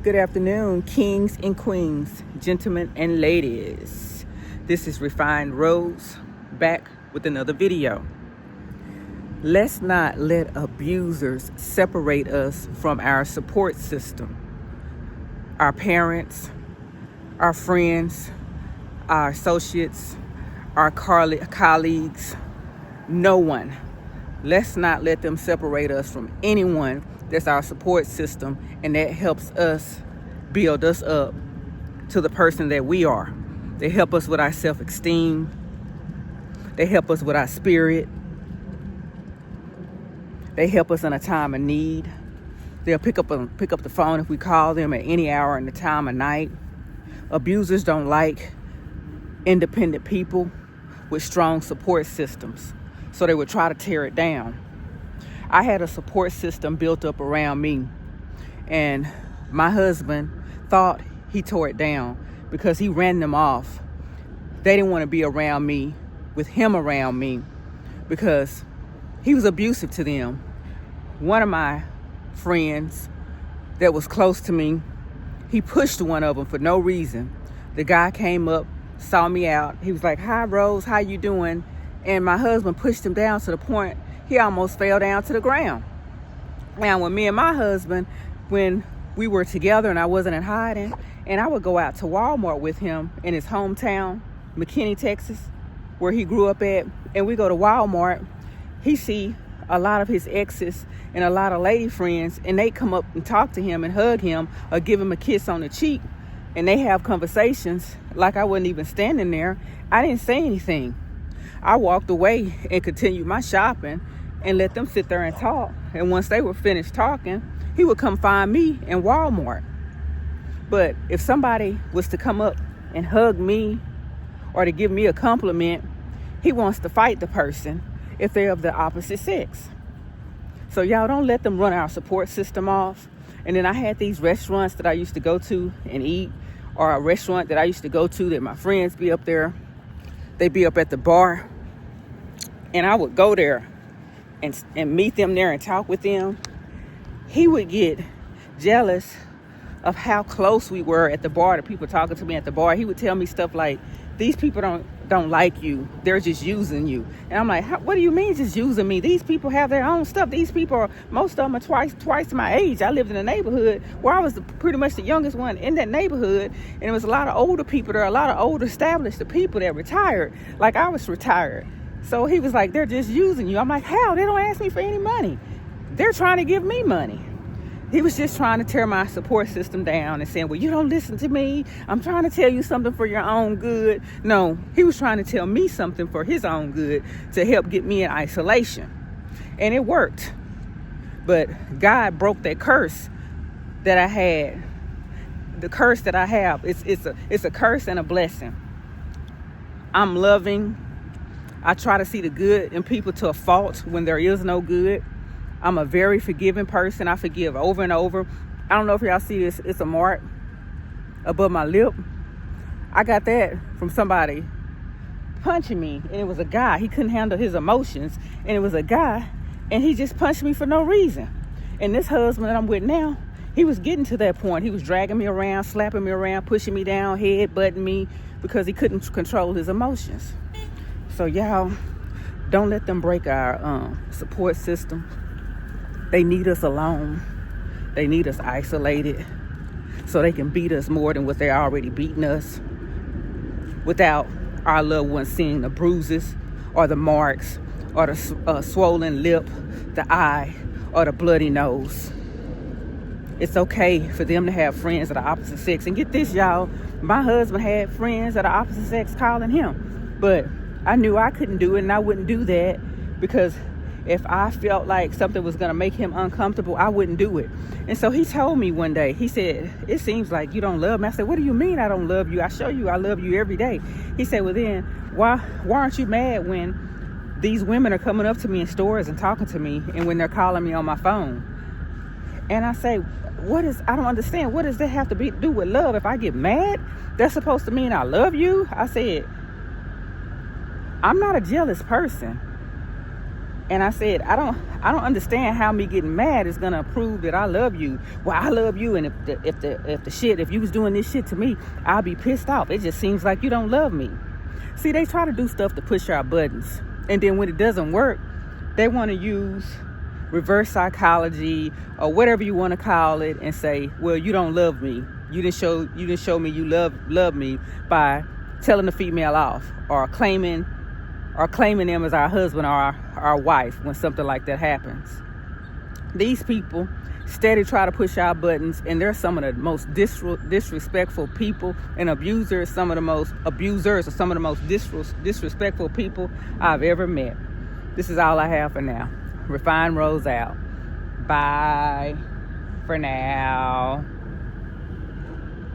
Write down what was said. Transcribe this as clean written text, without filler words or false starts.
Good afternoon, kings and queens, gentlemen and ladies. This is Refined Rose, back with another video. Let's not let abusers separate us from our support system. Our parents, our friends, our associates, our colleagues, no one. Let's not let them separate us from anyone that's our support system, and that helps us build us up to the person that we are. They help us with our self-esteem. They help us with our spirit. They help us in a time of need. They'll pick up the phone if we call them at any hour in the time of night. Abusers don't like independent people with strong support systems, so they would try to tear it down. I had a support system built up around me, and my husband thought he tore it down because he ran them off. They didn't want to be around me, with him around me, because he was abusive to them. One of my friends that was close to me, he pushed one of them for no reason. The guy came up, saw me out. He was like, "Hi, Rose, how you doing?" And my husband pushed him down to the point he almost fell down to the ground. Now, when me and my husband, when we were together and I wasn't in hiding, and I would go out to Walmart with him in his hometown, McKinney, Texas, where he grew up at, and we go to Walmart, he see a lot of his exes and a lot of lady friends, and they come up and talk to him and hug him or give him a kiss on the cheek, and they have conversations like I wasn't even standing there. I didn't say anything. I walked away and continued my shopping and let them sit there and talk. And once they were finished talking, he would come find me in Walmart. But if somebody was to come up and hug me or to give me a compliment, he wants to fight the person if they're of the opposite sex. So y'all, don't let them run our support system off. And then I had these restaurants that I used to go to and eat, or a restaurant that I used to go to that my friends be up there. They'd be up at the bar, and I would go there and meet them there and talk with them. He would get jealous of how close we were at the bar, the people talking to me at the bar. He would tell me stuff like, "These people don't like you. They're just using you." And I'm like, "What do you mean just using me? These people have their own stuff. These people are, most of them are twice my age." I lived in a neighborhood where I was pretty much the youngest one in that neighborhood, and it was a lot of older people there, a lot of older established people that retired, like I was retired. So he was like, "They're just using you." I'm like, "How? They don't ask me for any money. They're trying to give me money." He was just trying to tear my support system down and saying, "Well, you don't listen to me. I'm trying to tell you something for your own good." No, he was trying to tell me something for his own good to help get me in isolation. And it worked. But God broke that curse that I had. The curse that I have, it's a curse and a blessing. I'm loving. I try to see the good in people to a fault when there is no good. I'm a very forgiving person. I forgive over and over. I don't know if y'all see this. It's a mark above my lip. I got that from somebody punching me, and it was a guy. He couldn't handle his emotions, and it was a guy, and he just punched me for no reason. And this husband that I'm with now, he was getting to that point. He was dragging me around, slapping me around, pushing me down, head-butting me because he couldn't control his emotions. So y'all, don't let them break our support system. They need us alone. They need us isolated so they can beat us more than what they're already beating us, without our loved ones seeing the bruises or the marks or the swollen lip, the eye, or the bloody nose. It's okay for them to have friends of the opposite sex. And get this, y'all, my husband had friends of the opposite sex calling him. But I knew I couldn't do it, and I wouldn't do that, because if I felt like something was going to make him uncomfortable, I wouldn't do it. And so he told me one day, he said, "It seems like you don't love me." I said, "What do you mean I don't love you? I show you I love you every day." He said, "Well then, why aren't you mad when these women are coming up to me in stores and talking to me, and when they're calling me on my phone?" And I say, I don't understand. What does that have to do with love? If I get mad, that's supposed to mean I love you? I said, I'm not a jealous person. And I said, I don't understand how me getting mad is gonna prove that I love you. Well, I love you, and if you was doing this shit to me, I'll be pissed off. It just seems like you don't love me. See, they try to do stuff to push our buttons, and then when it doesn't work, they want to use reverse psychology or whatever you want to call it, and say, well, you don't love me. You didn't show me you love me by telling the female off or claiming them as our husband or our wife when something like that happens. These people steady try to push our buttons, and they're some of the most disrespectful people, and abusers are some of the most disrespectful people I've ever met. This is all I have for now. Refined Rose out. Bye for now.